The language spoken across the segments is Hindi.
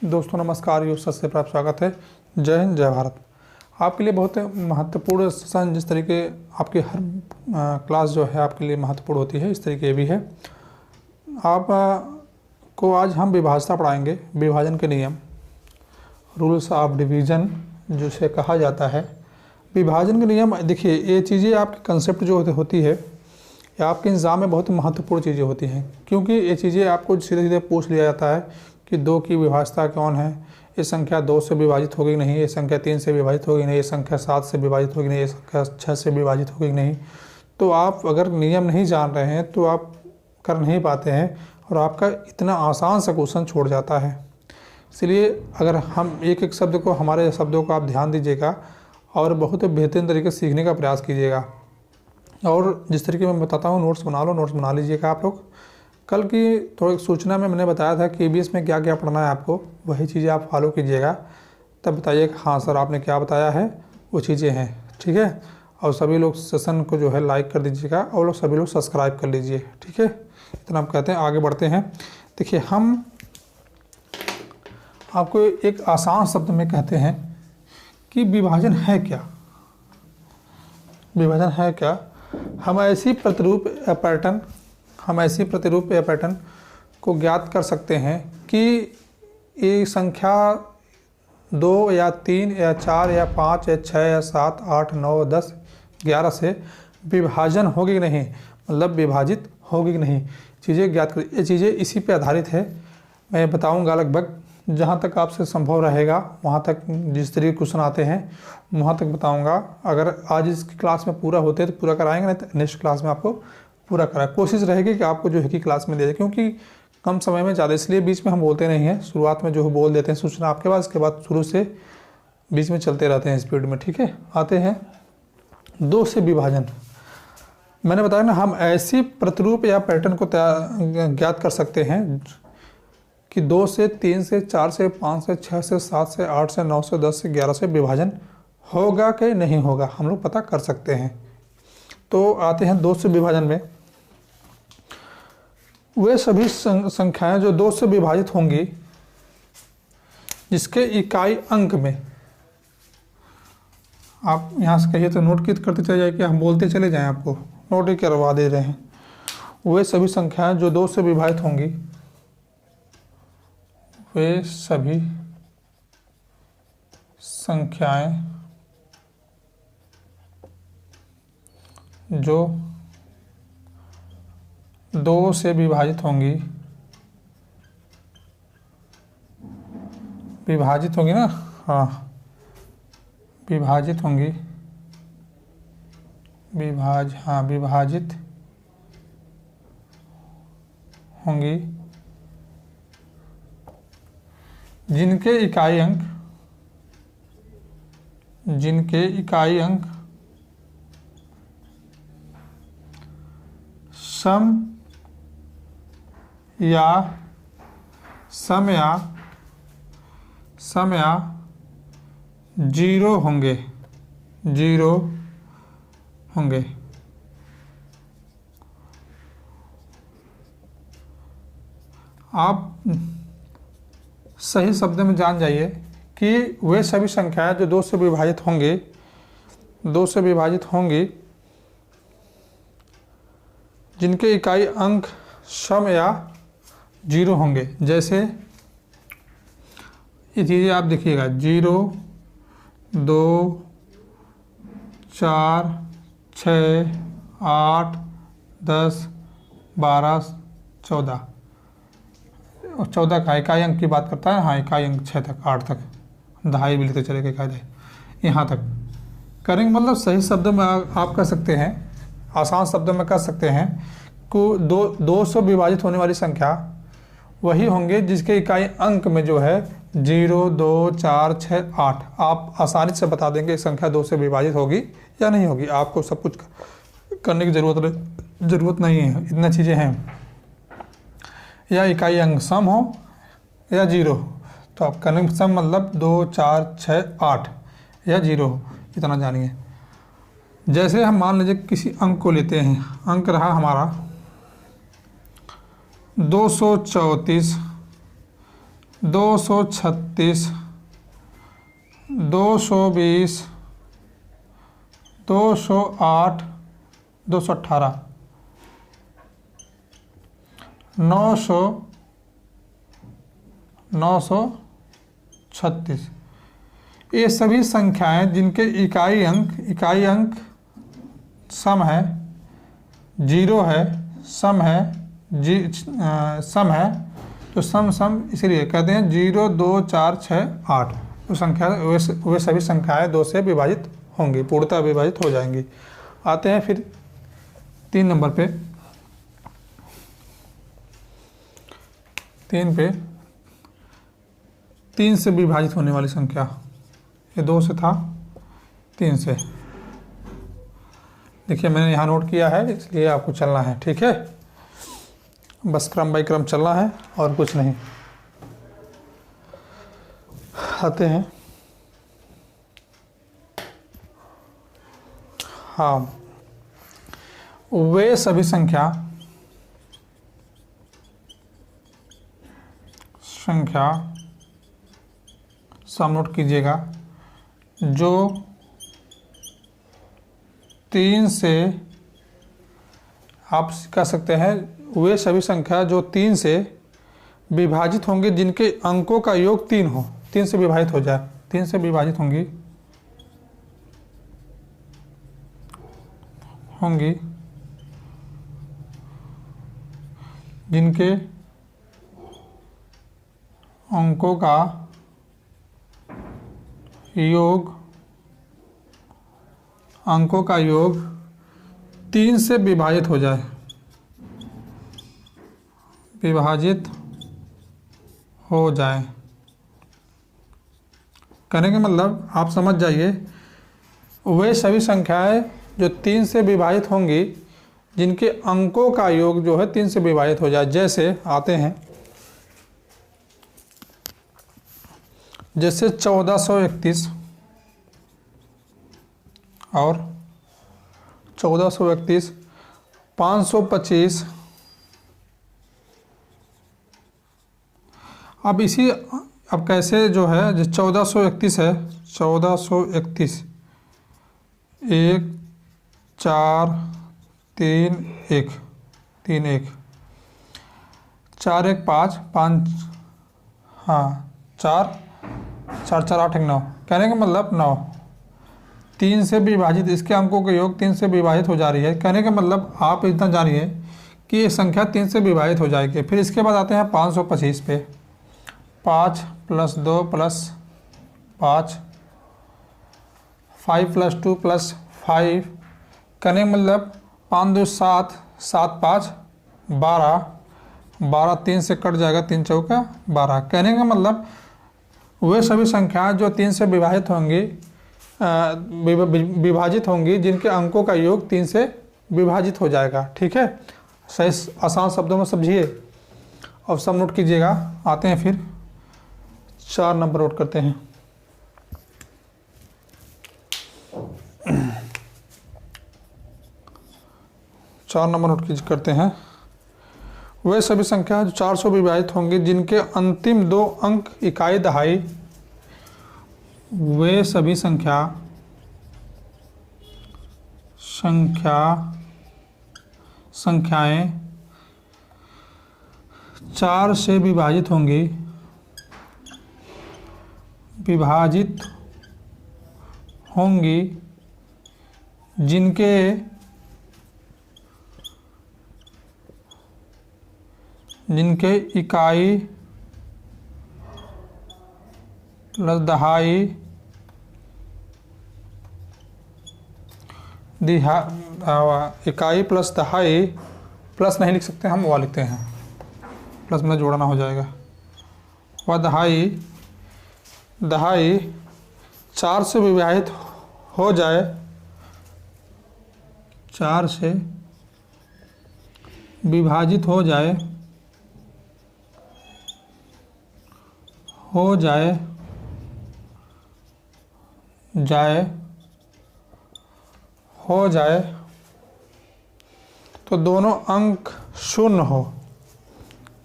दोस्तों नमस्कार, यूसर से प्राप्त स्वागत है। जय हिंद, जय भारत। आपके लिए बहुत महत्वपूर्ण सेशन, जिस तरीके आपकी हर क्लास जो है आपके लिए महत्वपूर्ण होती है, इस तरीके भी है। आप को आज हम विभाज्यता पढ़ाएंगे, विभाजन के नियम, रूल्स ऑफ डिवीज़न जिसे कहा जाता है। विभाजन के नियम, देखिए ये चीज़ें आपकी कंसेप्ट जो होती है या आपके एग्ज़ाम में बहुत महत्वपूर्ण चीज़ें होती हैं, क्योंकि ये चीज़ें आपको सीधे सीधे पूछ लिया जाता है कि 2 की विभाज्यता कौन है, ये संख्या 2 से विभाजित होगी नहीं, ये संख्या 3 से विभाजित होगी नहीं, ये संख्या 7 से विभाजित होगी नहीं, ये संख्या 6 से विभाजित होगी नहीं। तो आप अगर नियम नहीं जान रहे हैं तो आप कर नहीं पाते हैं और आपका इतना आसान सा क्वेश्चन छोड़ जाता है। इसलिए अगर हम एक एक शब्द को, हमारे शब्दों को आप ध्यान दीजिएगा और बहुत बेहतरीन तरीके से सीखने का प्रयास कीजिएगा। और जिस तरीके मैं बताता हूँ, नोट्स बना लो, नोट्स बना लीजिएगा आप लोग। कल की थोड़ी सूचना में मैंने बताया था कि ईवीएस में क्या क्या पढ़ना है आपको, वही चीज़ें आप फॉलो कीजिएगा। तब बताइएगा हाँ सर आपने क्या बताया है, वो चीज़ें हैं, ठीक है। और सभी लोग सेशन को जो है लाइक कर दीजिएगा और सभी लोग सब्सक्राइब कर लीजिए, ठीक है। इतना हम कहते हैं, आगे बढ़ते हैं। देखिए, हम आपको एक आसान शब्द में कहते हैं कि विभाजन है क्या। विभाजन है क्या? हम ऐसी प्रतिरूप या पैटर्न को ज्ञात कर सकते हैं कि ये संख्या 2 या 3 या 4 या 5 या 6 या 7, 8, 9, 10, 11 से विभाजन होगी कि नहीं, मतलब विभाजित होगी कि नहीं, चीज़ें ज्ञात कर। ये चीज़ें इसी पे आधारित है। मैं बताऊंगा लगभग जहाँ तक आपसे संभव रहेगा, वहाँ तक जिस तरीके क्वेश्चन आते हैं वहाँ तक बताऊंगा। अगर आज इस क्लास में पूरा होते तो पूरा कराएंगे, नहीं तो नेक्स्ट क्लास में आपको पूरा कराए। कोशिश रहेगी कि आपको जो है कि क्लास में दे दे, क्योंकि कम समय में ज़्यादा, इसलिए बीच में हम बोलते नहीं हैं। शुरुआत में जो है बोल देते हैं सूचना आपके पास, इसके बाद शुरू से बीच में चलते रहते हैं स्पीड में, ठीक है। आते हैं 2 से विभाजन। मैंने बताया ना, हम ऐसी प्रतिरूप या पैटर्न को ज्ञात कर सकते हैं कि 2 से 3 से 4 से 5 से 6 से 7 से 8 से 9 से 10 से 11 से विभाजन होगा कि नहीं होगा, हम लोग पता कर सकते हैं। तो आते हैं 2 से विभाजन में। वे सभी संख्याएं जो 2 से विभाजित होंगी जिसके इकाई अंक में, आप यहाँ से कहिए तो नोट करते चले जाइए कि हम बोलते चले जाएं, आपको नोट ही करवा दे रहे हैं। वे सभी संख्याएं जो 2 से विभाजित होंगी, वे सभी संख्याएं जो 2 से विभाजित होंगी, विभाजित होंगी ना, हाँ विभाजित होंगी, विभाजित होंगी, जिनके इकाई अंक सम या 0 होंगे, आप सही शब्द में जान जाइए कि वे सभी संख्याएं जो 2 से विभाजित होंगी, जिनके इकाई अंक सम या 0 होंगे। जैसे ये चीज़ें आप देखिएगा, 0, 2, 4, 6, 8, 10, 12, 14 और 14 का इकाई अंक की बात करता है। हाँ, इकाई अंक 6 तक, 8 तक, दहाई भी लेते चले गए, इकाई यहाँ तक करेंगे। मतलब सही शब्दों में आप कह सकते हैं, आसान शब्दों में कह सकते हैं को 2 से विभाजित होने वाली संख्या वही होंगे जिसके इकाई अंक में जो है 0, 2, 4, 6, 8। आप आसानी से बता देंगे संख्या 2 से विभाजित होगी या नहीं होगी। आपको सब कुछ करने की ज़रूरत नहीं है, इतना चीज़ें हैं। या इकाई अंक सम हो या 0 हो, तो आप करेंगे सम मतलब 2, 4, 6, 8 या 0 हो, इतना जानिए। जैसे हम मान लीजिए किसी अंक को लेते हैं, अंक रहा हमारा 234 236, 220, 208, 218, 900, 936। ये सभी संख्याएं जिनके इकाई अंक सम है, जीरो है, सम है, सम है, तो सम इसलिए कहते हैं 0, 2, 4, 6, 8। तो संख्या वे सभी संख्याएं 2 से विभाजित होंगी, पूर्णतः विभाजित हो जाएंगी। आते हैं फिर 3 नंबर पे। 3 पे 3 से विभाजित होने वाली संख्या, ये 2 से था, 3 से। देखिए मैंने यहाँ नोट किया है, इसलिए आपको चलना है, ठीक है। बस क्रम बाई क्रम चलना है और कुछ नहीं। आते हैं, हाँ, वे सभी संख्या सम नोट कीजिएगा जो 3 से, आप कह सकते हैं वे सभी संख्या जो 3 से विभाजित होंगे जिनके अंकों का योग 3 हो, 3 से विभाजित हो जाए, 3 से विभाजित होंगी जिनके अंकों का योग 3 से विभाजित हो जाए, कहने का मतलब आप समझ जाइए, वे सभी संख्याएं जो 3 से विभाजित होंगी जिनके अंकों का योग जो है 3 से विभाजित हो जाए। जैसे आते हैं, जैसे 1431 और 1431, 525। अब कैसे जो है, जो 1431 है, 1431 1 4 3 1 3 1 4 1 5 5, हाँ 4 4 4 8 1 9। कहने का मतलब 9 3 से विभाजित, इसके अंकों का योग 3 से विभाजित हो जा रही है। कहने का मतलब आप इतना जानिए कि ये संख्या 3 से विभाजित हो जाएगी। फिर इसके बाद आते हैं 525 पे। 5 + 2 + 5, 5 + 2 + 5, कहने का मतलब 5 2 7, 7 5 12, 12 3 से कट जाएगा, 3 चौका 12। कहने का मतलब वे सभी संख्याएं जो 3 से विभाजित होंगी जिनके अंकों का योग 3 से विभाजित हो जाएगा, ठीक है। सही आसान शब्दों में समझिए और सब नोट कीजिएगा। आते हैं फिर 4 नंबर नोट करते हैं। चार नंबर नोट करते हैं, वे सभी संख्या जो 4 से विभाजित होंगी जिनके अंतिम 2 अंक इकाई दहाई, वे सभी संख्याएं 4 से विभाजित होंगी जिनके इकाई प्लस दहाई इकाई प्लस दहाई, प्लस नहीं लिख सकते हम, वह लिखते हैं, प्लस में जोड़ना हो जाएगा। वह दहाई 4 से विभाजित हो जाए, 4 से विभाजित हो जाए तो दोनों अंक 0 हो।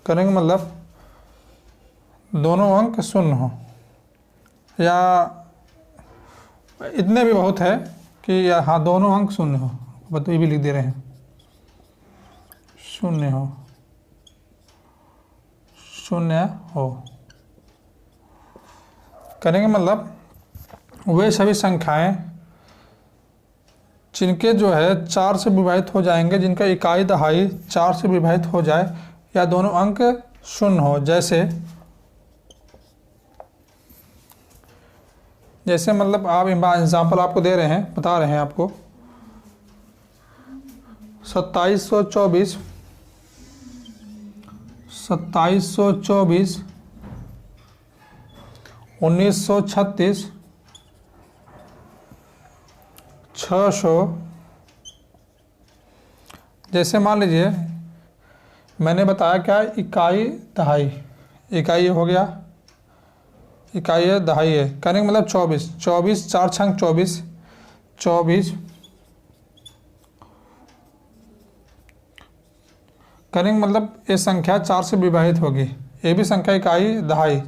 करने का मतलब दोनों अंक शून्य हो, या इतने भी बहुत है कि हाँ दोनों अंक शून्य हो, बस ये भी लिख दे रहे हैं, शून्य हो, शून्य हो। करेंगे मतलब वे सभी संख्याएं जिनके जो है 4 से विभाजित हो जाएंगे, जिनका इकाई दहाई 4 से विभाजित हो जाए या दोनों अंक शून्य हो। जैसे मतलब आप एग्जाम्पल आपको दे रहे हैं, बता रहे हैं आपको 2724, 1936, 600। जैसे मान लीजिए मैंने बताया क्या, इकाई दहाई, इकाई हो गया, इकाई है दहाई है, कहने का मतलब 24, 24 4 छंग 24, 24 कहने का मतलब ये संख्या 4 से विभाजित होगी। ये भी संख्या इकाई दहाई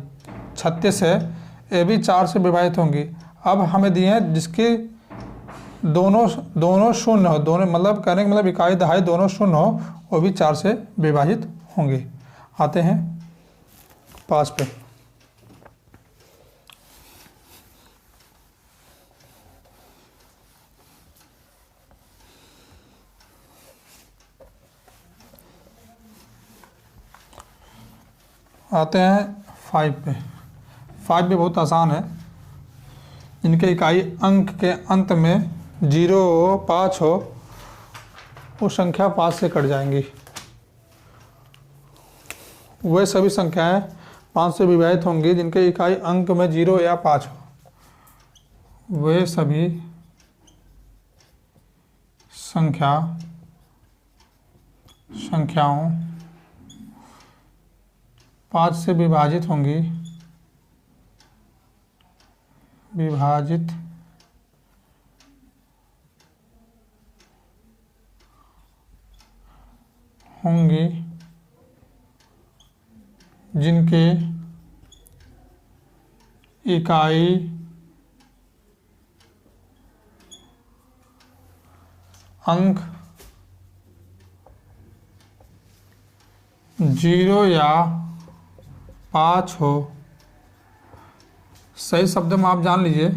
36 है, ये भी 4 से विभाजित होंगी। अब हमें दिए हैं जिसके दोनों शून्य हो, दोनों मतलब कहने का मतलब इकाई दहाई दोनों शून्य हो, वो भी 4 से विभाजित होंगे। आते हैं 5 पे। आते हैं 5 पे। 5 भी बहुत आसान है, जिनके इकाई अंक के अंत में 0 हो, 5 हो, वो संख्या 5 से कट जाएंगी। वे सभी संख्याएं 5 से विभाजित होंगी जिनके इकाई अंक में 0 या 5 हो। वे सभी संख्याओं 5 से विभाजित होंगी, जिनके इकाई अंक 0 या 5 हो। सही शब्द में आप जान लीजिए,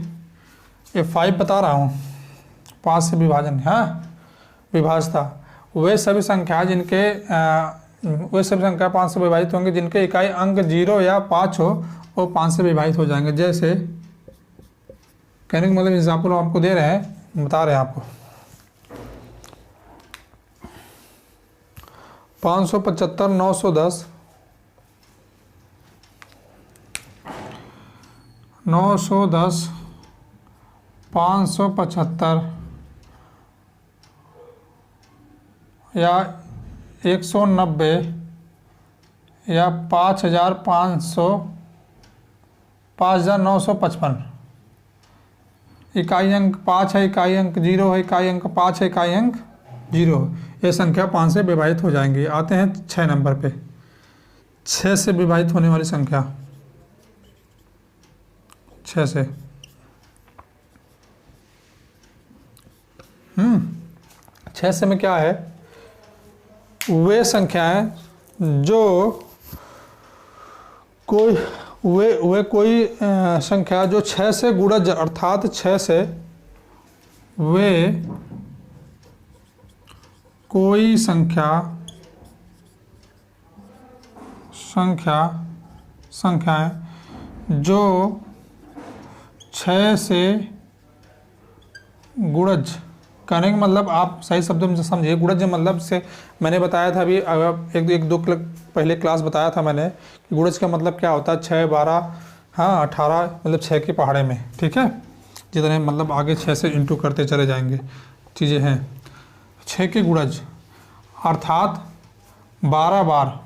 ये 5 बता रहा हूँ, 5 से विभाजन, हाँ विभाजता। वे सभी संख्या 5 से विभाजित होंगे जिनके इकाई अंक 0 या 5 हो, वो 5 से विभाजित हो जाएंगे। जैसे कहने का मतलब एग्जाम्पल आपको दे रहे हैं, बता रहे हैं आपको 575, 910, 575 या 190 या 5500, 5955। इकाई अंक 5 है, इकाई अंक 0 है, इकाई अंक 5 है, इकाई अंक 0 है। ये संख्या 5 से विभाजित हो जाएंगी। आते हैं 6 नंबर पे। 6 से विभाजित होने वाली संख्या, 6 से 6 से में क्या है, वे संख्याएं जो कोई संख्या जो 6 से गुणज, अर्थात 6 से वे कोई संख्याएं जो 6 से गुणज, कहने का मतलब आप सही शब्दों में समझिए। गुणज मतलब से मैंने बताया था अभी, एक दो पहले क्लास बताया था मैंने कि गुणज का मतलब क्या होता है, 6, 12, हाँ 18, मतलब 6 के पहाड़े में, ठीक है। जितने मतलब आगे 6 से इंटू करते चले जाएंगे चीज़ें हैं। 6 के गुणज अर्थात 12 बार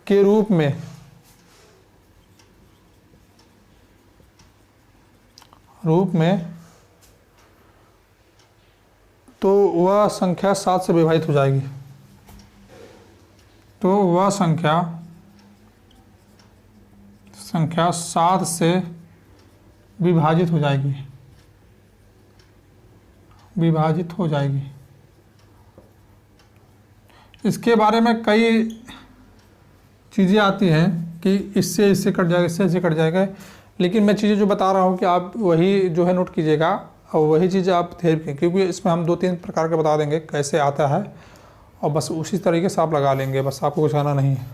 के रूप में तो वह संख्या 7 से विभाजित हो जाएगी। तो वह संख्या 7 से विभाजित हो जाएगी, इसके बारे में कई चीज़ें आती हैं कि इससे इससे कट जाएगा, इससे इससे कट जाएगा, लेकिन मैं चीज़ें जो बता रहा हूँ कि आप वही जो है नोट कीजिएगा और वही चीज़ें आप थ्योरी, क्योंकि इसमें हम 2-3 प्रकार के बता देंगे कैसे आता है और बस उसी तरीके से आप लगा लेंगे, बस आपको कुछ आना नहीं है।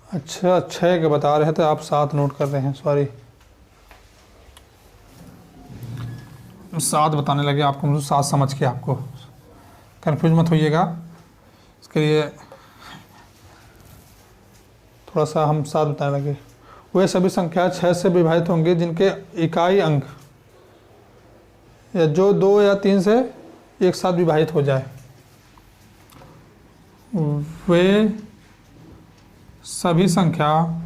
अच्छा 6 के बता रहे थे आप, 7 नोट कर रहे हैं, सॉरी 7 बताने लगे आपको, मुझे 7 समझ के, आपको कन्फ्यूज मत होइएगा, इसके लिए थोड़ा सा हम 7 बताने लगे। वे सभी संख्या 6 से विभाजित होंगे जिनके इकाई अंक या जो 2 या 3 से एक साथ विभाजित हो जाए, वे सभी संख्याओं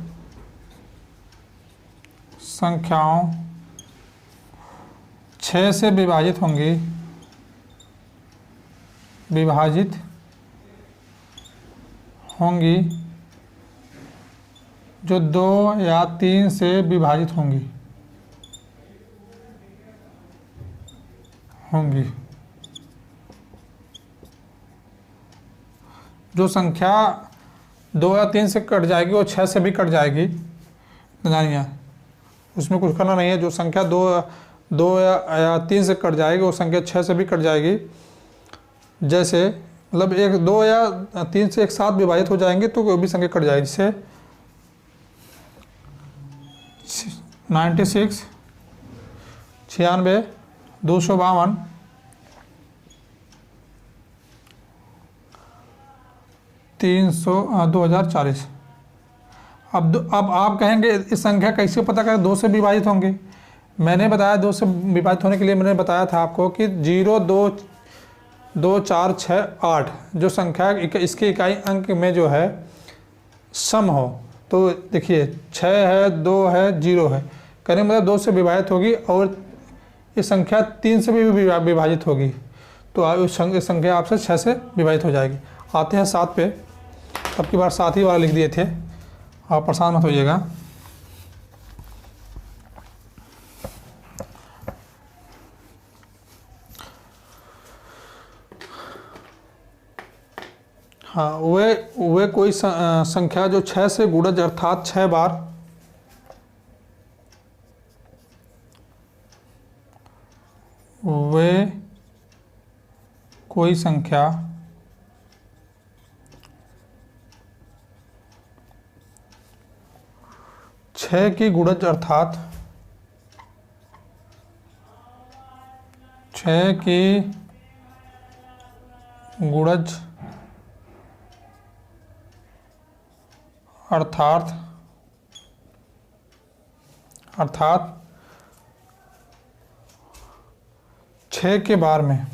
6 से विभाजित होंगी जो 2 या 3 से विभाजित होंगी। जो संख्या 2 या 3 से कट जाएगी वो 6 से भी कट जाएगी, जानिए उसमें कुछ करना नहीं है। जो संख्या 2 या 3 से कट जाएगी वो संख्या 6 से भी कट जाएगी। जैसे मतलब 2 या 3 से एक साथ विभाजित हो जाएंगे तो वो भी संख्या कट जाएगी। जैसे 96, 96, 252, 2040। अब आप कहेंगे इस संख्या कैसे पता करें 2 से विभाजित होंगे। मैंने बताया 2 से विभाजित होने के लिए मैंने बताया था आपको कि 0, 2, 2, 4, 6, 8 जो संख्या इसके इकाई अंक में जो है सम हो, तो देखिए 6 है, 2 है, 0 है, कहने मतलब 2 से विभाजित होगी और ये संख्या 3 से भी विभाजित होगी, तो इस संख्या आपसे 6 से विभाजित हो जाएगी। आते हैं 7 पे। अब की बार 7 ही वाला लिख दिए थे, आप परेशान मत होइएगा। हाँ, वे कोई संख्या जो 6 से गुणज अर्थात 6 बार वे कोई संख्या 6 की गुणज अर्थात 6 की गुणज अर्थात 6 के बार में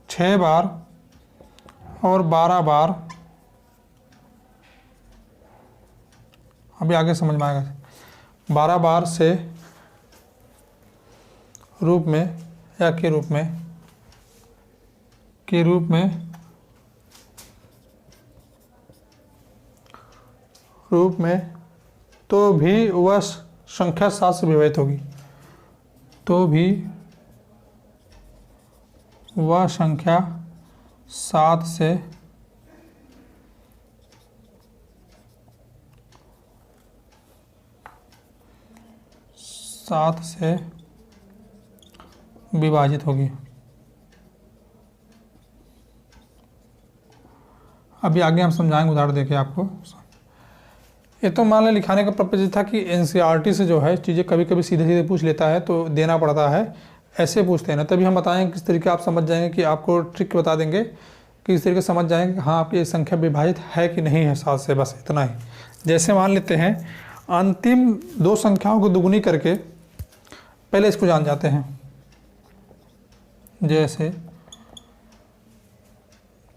6 बार और 12 बार, अभी आगे समझ में आएगा, 12 बार से रूप में या के रूप में तो भी वह संख्या 7 से विभाजित होगी, तो भी वह संख्या 7 से विभाजित होगी। अभी आगे हम समझाएंगे उदाहरण देके आपको। ये तो मान लें लिखाने का पर्पज था कि एनसीईआरटी से जो है चीज़ें कभी कभी सीधे सीधे पूछ लेता है तो देना पड़ता है, ऐसे पूछते हैं ना, तभी हम बताएंगे किस तरीके आप समझ जाएंगे कि आपको ट्रिक बता देंगे कि इस तरीके समझ जाएंगे कि हाँ आपकी ये संख्या विभाजित है कि नहीं है 7 से, बस इतना ही। जैसे मान लेते हैं अंतिम 2 संख्याओं को दुगुनी करके पहले इसको जान जाते हैं। जैसे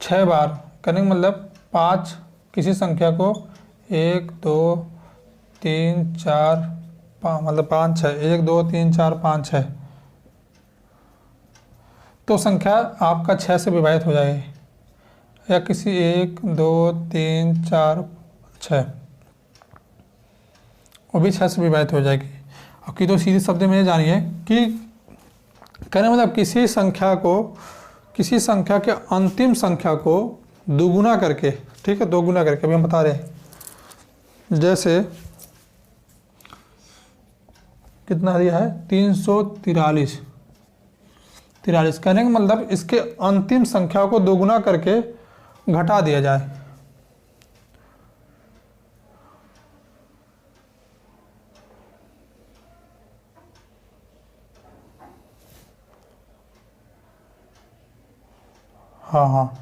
6 बार करने का मतलब 5 किसी संख्या को 1, 2, 3, 4, 5 मतलब 5, 6, 1, 2, 3, 4, 5, 6 तो संख्या आपका 6 से विभाजित हो जाएगी, या किसी 1 2 3 4 6 वो भी 6 से विभाजित हो जाएगी। अब की तो सीधे शब्द में जानिए कि कहने मतलब किसी संख्या के अंतिम संख्या को दोगुना करके, ठीक है, दोगुना करके अभी हम बता रहे हैं। जैसे कितना दिया है 343, कहने का मतलब इसके अंतिम संख्या को दोगुना करके घटा दिया जाए। हाँ,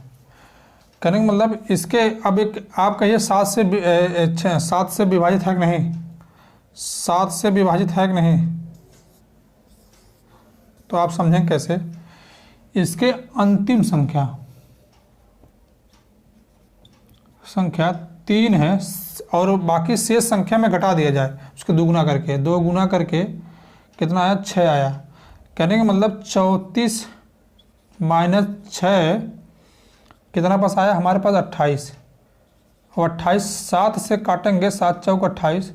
कहने का मतलब इसके अब एक आप कहिए 7 से विभाजित है कि नहीं, 7 से विभाजित है कि नहीं, तो आप समझें कैसे। इसके अंतिम संख्या 3 है और बाकी शेष संख्या में घटा दिया जाए, उसको दोगुना करके, 2 गुना करके कितना आया 6 आया। कहने का मतलब 34 माइनस 6 कितना पास आया हमारे पास 28, और 28 7 से काटेंगे, 7 चौक 28,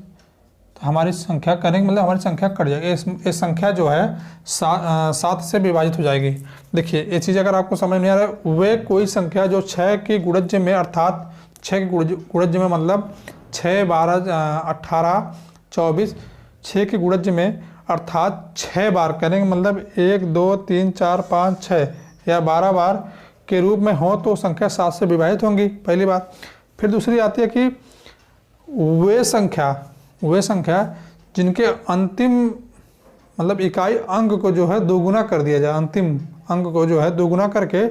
तो हमारी संख्या करने का मतलब हमारी संख्या कट जाएगी। ये संख्या जो है 7 से विभाजित हो जाएगी। देखिए ये चीज़ अगर आपको समझ नहीं आ रहा है, वे कोई संख्या जो 6 के गुणज में, अर्थात 6 के गुणज में मतलब 6 12 18 24, 6 के गुणज में अर्थात 6 बार, कहने का मतलब 1 2 3 4 5 6 या 12 बार के रूप में हो तो संख्या 7 से विभाजित होंगी, पहली बात। फिर दूसरी आती है कि वे संख्या जिनके अंतिम मतलब इकाई अंक को जो है दोगुना कर दिया जाए, अंतिम अंक को जो है दोगुना करके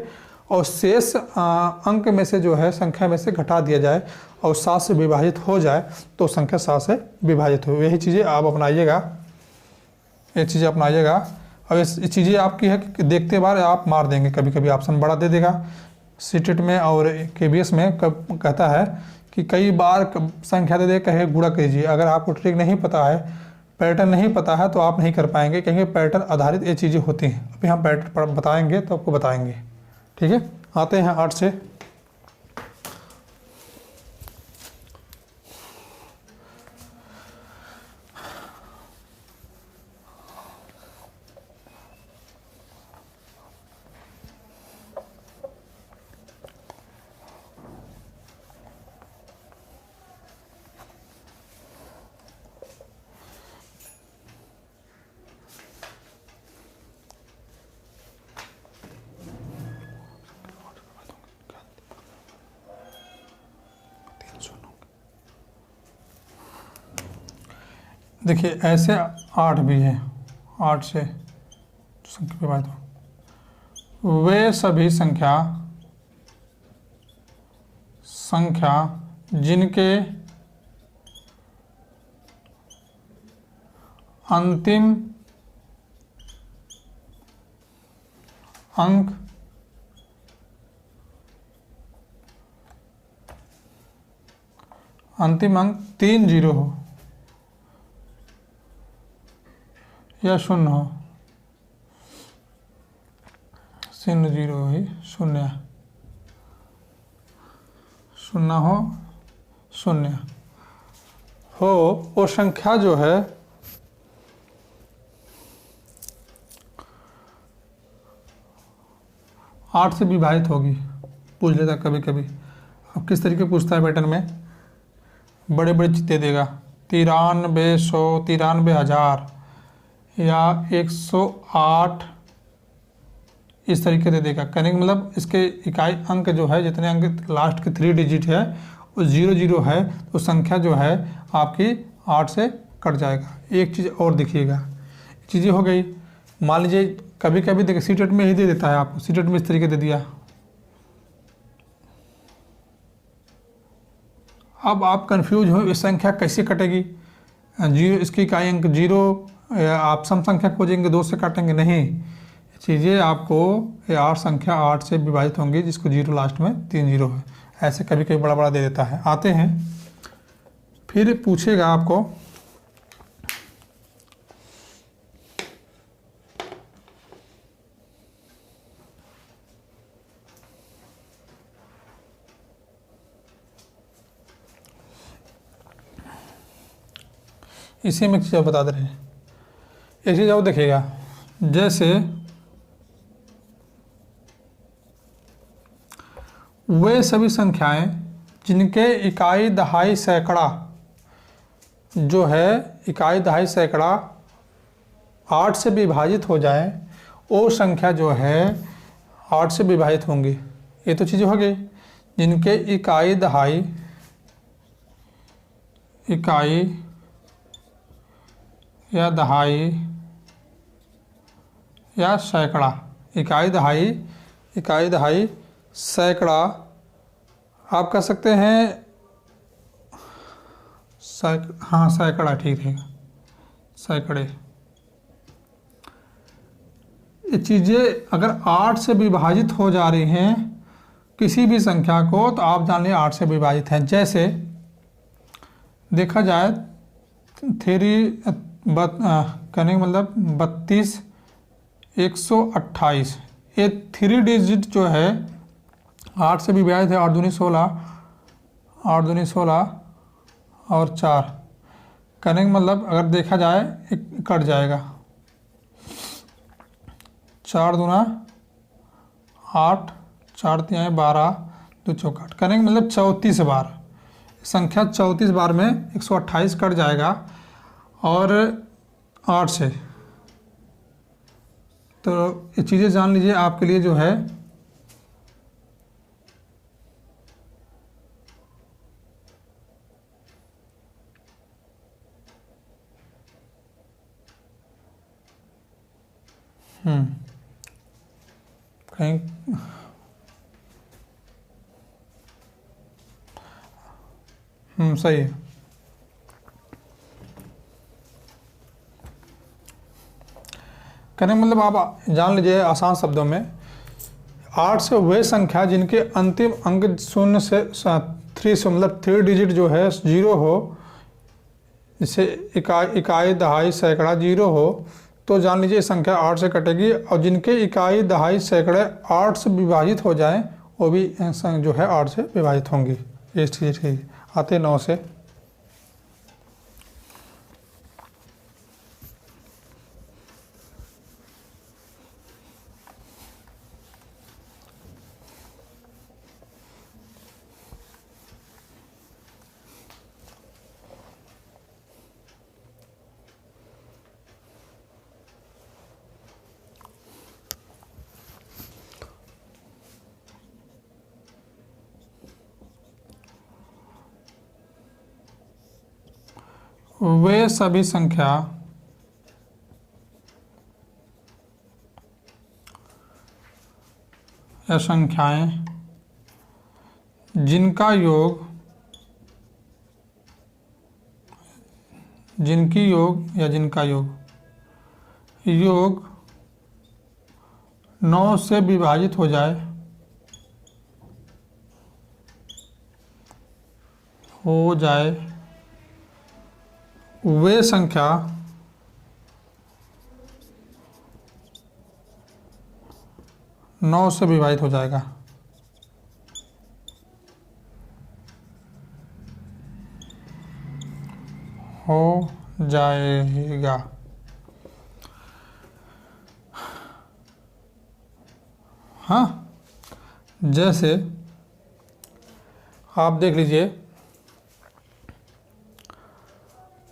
और शेष अंक में से जो है संख्या में से घटा दिया जाए और 7 से विभाजित हो जाए तो संख्या 7 से विभाजित हो। यही चीज़ें आप अपनाइएगा, ये चीज़ें अपनाइएगा। अब इस चीज़ें आपकी है कि देखते बार आप मार देंगे, कभी कभी ऑप्शन बड़ा दे देगा सीटेट में और केबीएस में कहता है कि कई बार संख्या दे दे कहे गुणा कीजिए। अगर आपको ट्रिक नहीं पता है, पैटर्न नहीं पता है तो आप नहीं कर पाएंगे, क्योंकि पैटर्न आधारित ये चीज़ें होती हैं। अभी हम पैटर्न बताएंगे तो आपको बताएंगे, ठीक है। आते हैं 8 से। देखिए ऐसे 8 भी है, 8 से संख्या पे बात हो, वे सभी संख्या जिनके अंतिम अंक अंतिम अंक 3 जीरो हो या 0 हो, 0 ही 0 हो 0 हो, वो संख्या जो है आठ से विभाजित होगी। पूछ लेता कभी कभी। अब किस तरीके पूछता है पैटर्न में, बड़े बड़े चित्ते देगा 9300 93,000 या 108 इस तरीके से देगा। कहने का मतलब इसके इकाई अंक जो है, जितने अंक लास्ट के 3 डिजिट है वो 00 है, तो संख्या जो है आपकी 8 से कट जाएगा। एक चीज़ और देखिएगा, चीज़ें हो गई। मान लीजिए कभी कभी देखिए सीटेट में ही दे देता है आपको, सीटेट में इस तरीके दे दिया। अब आप कंफ्यूज हो इस संख्या कैसे कटेगी, जीरो इसकी इकाई अंक 0, आप सम संख्या खोजेंगे 2 से काटेंगे, नहीं। चीज़ें आपको ये 8 संख्या 8 से विभाजित होंगी, जिसको 0 लास्ट में 3 0 है। ऐसे कभी कभी बड़ा बड़ा दे देता है। आते हैं फिर पूछेगा आपको इसी में एक चीज़ बता दे रहे हैं। एक चीज़ और देखिएगा, जैसे वे सभी संख्याएं जिनके इकाई दहाई सैकड़ा जो है, इकाई दहाई सैकड़ा 8 से विभाजित हो जाए, वो संख्या जो है 8 से विभाजित होंगी। ये तो चीज़ हो गई जिनके इकाई दहाई, इकाई या दहाई या सैकड़ा, इकाई दहाई सैकड़ा आप कह सकते हैं, हाँ सैकड़ा ठीक है, सैकड़े। ये चीज़ें अगर 8 से विभाजित हो जा रही हैं किसी भी संख्या को, तो आप जान लीजिए 8 से विभाजित है। जैसे देखा जाए कहने का मतलब 32, 128, ये 3 डिजिट जो है 8 से विभाजित है। 8 दूनी 16, 8 दूनी 16 और 4, कहने का मतलब अगर देखा जाए एक कट जाएगा, 4 दूना 8, 4 तिहाई 12, 2 चौका 8, कहने का मतलब 34 बार, संख्या 34 बार में 128 कट जाएगा और 8 से। तो ये चीज़ें जान लीजिए आपके लिए जो है कहीं सही है। कहने का मतलब आप जान लीजिए आसान शब्दों में, 8 से वे संख्या जिनके अंतिम अंक 0 से 3 से मतलब 3 डिजिट जो है 0 हो, जैसे इकाई दहाई सैकड़ा 0 हो, तो जान लीजिए संख्या 8 से कटेगी। और जिनके इकाई दहाई सैकड़े 8 से विभाजित हो जाएं, वो भी जो है 8 से विभाजित होंगी। ये चीज़ ठीक आते 9 से। वे सभी संख्या या संख्याएं जिनका योग, जिनकी योग या जिनका योग 9 से विभाजित हो जाए, वे संख्या नौ से विभाजित हो जाएगा। हो जाएगा। हाँ, जैसे आप देख लीजिए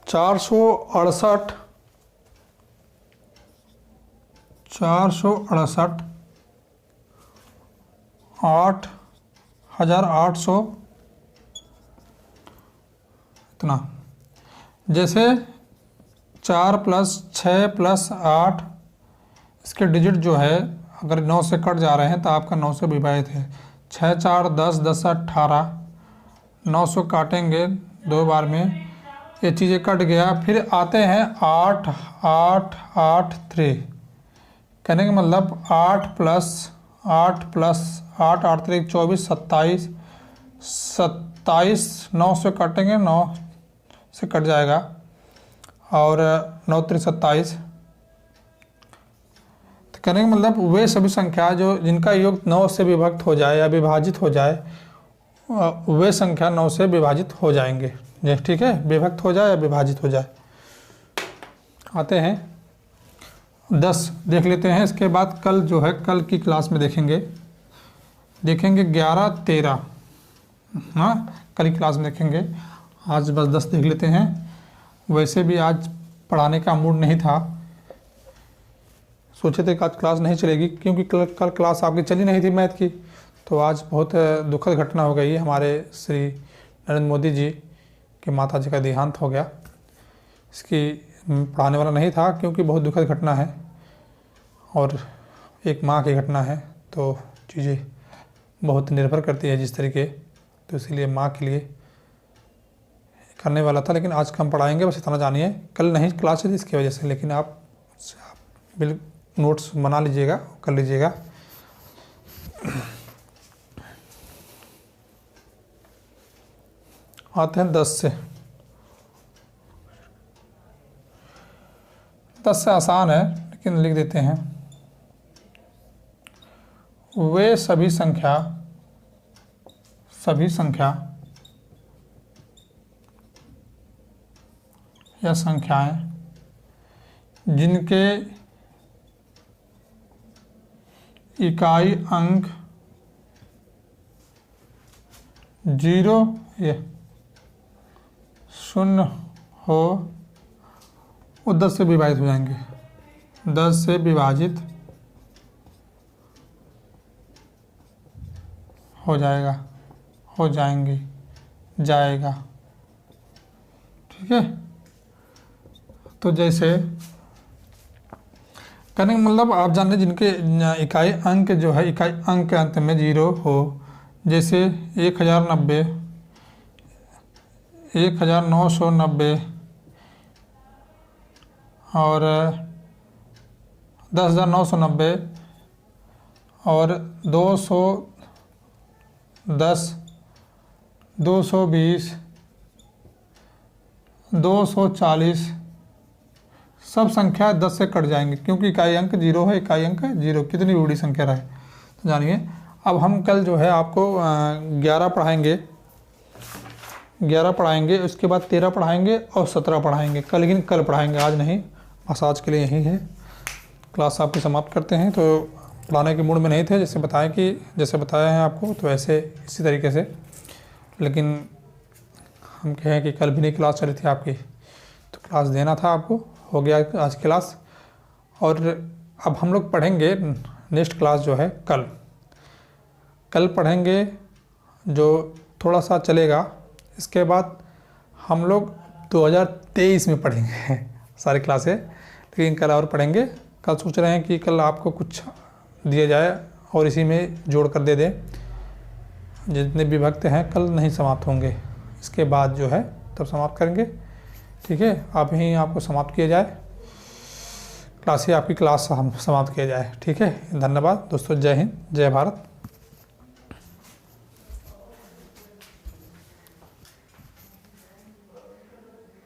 468 8,800 इतना। जैसे 4 + 6 + 8 इसके डिजिट जो है अगर 9 से कट जा रहे हैं तो आपका 9 से विभाजित है। 6 × 4 = 10, 10 × 18, 900 काटेंगे 2 बार में, ये चीज़ें कट गया। फिर आते हैं 8 8 8 3, कहने का मतलब 8 + 8 + 8 8 3 24 27 27, 9 से काटेंगे 9 से कट जाएगा और 9 3 27। तो कहने का मतलब वे सभी संख्या जो जिनका योग 9 से विभक्त हो जाए या विभाजित हो जाए, वे संख्या 9 से विभाजित हो जाएंगे। ठीक है, विभक्त हो जाए या विभाजित हो जाए। आते हैं 10 देख लेते हैं। इसके बाद कल जो है, कल की क्लास में देखेंगे 11, 13, हाँ कल की क्लास में देखेंगे। आज बस 10 देख लेते हैं। वैसे भी आज पढ़ाने का मूड नहीं था, सोचे थे कि आज क्लास नहीं चलेगी क्योंकि कल क्लास आपकी चली नहीं थी मैथ की। तो आज बहुत दुखद घटना हो गई। हमारे श्री नरेंद्र मोदी जी के माता जी का देहांत हो गया। इसकी पढ़ाने वाला नहीं था क्योंकि बहुत दुखद घटना है और एक माँ की घटना है, तो चीज़ें बहुत निर्भर करती है जिस तरीके, तो इसीलिए माँ के लिए करने वाला था। लेकिन आज हम पढ़ाएंगे, बस इतना जानिए। कल नहीं क्लास चली इसकी वजह से, लेकिन आप नोट्स बना लीजिएगा, कर लीजिएगा। आते हैं 10 से। 10 से आसान है लेकिन लिख देते हैं। वे सभी संख्या या संख्याएं जिनके इकाई अंक 0 या 0 हो वो 10 से विभाजित हो जाएंगे। 10 से विभाजित हो जाएगा। ठीक है, तो जैसे कहने का मतलब आप जान रहे जिनके इकाई अंक जो है, इकाई अंक के अंत में 0 हो, जैसे 1090, 1990 और 10,990 और 210, 220, 240 सब संख्या 10 से कट जाएंगे क्योंकि इकाई अंक 0 है। इकाई अंक 0 कितनी भी बड़ी संख्या रहे, तो जानिए। अब हम कल जो है आपको 11 पढ़ाएंगे, उसके बाद 13 पढ़ाएंगे और 17 पढ़ाएंगे कल, लेकिन कल पढ़ाएंगे, आज नहीं। बस आज के लिए यही है, क्लास आपकी समाप्त करते हैं। तो पढ़ाने के मूड में नहीं थे, जैसे बताया है आपको, तो ऐसे इसी तरीके से। लेकिन हम कहें कि कल भी नहीं क्लास चली थी आपकी, तो क्लास देना था आपको, हो गया आज क्लास। और अब हम लोग पढ़ेंगे नेक्स्ट क्लास जो है कल पढ़ेंगे, जो थोड़ा सा चलेगा। इसके बाद हम लोग 2023 में पढ़ेंगे सारी क्लासें, लेकिन कल और पढ़ेंगे। कल सोच रहे हैं कि कल आपको कुछ दिया जाए और इसी में जोड़ कर दे दें। जितने विभक्त हैं कल नहीं समाप्त होंगे, इसके बाद जो है तब समाप्त करेंगे। ठीक है, आप यहीं आपको समाप्त किया जाए, क्लास समाप्त किया जाए। ठीक है, धन्यवाद दोस्तों। जय हिंद, जय भारत।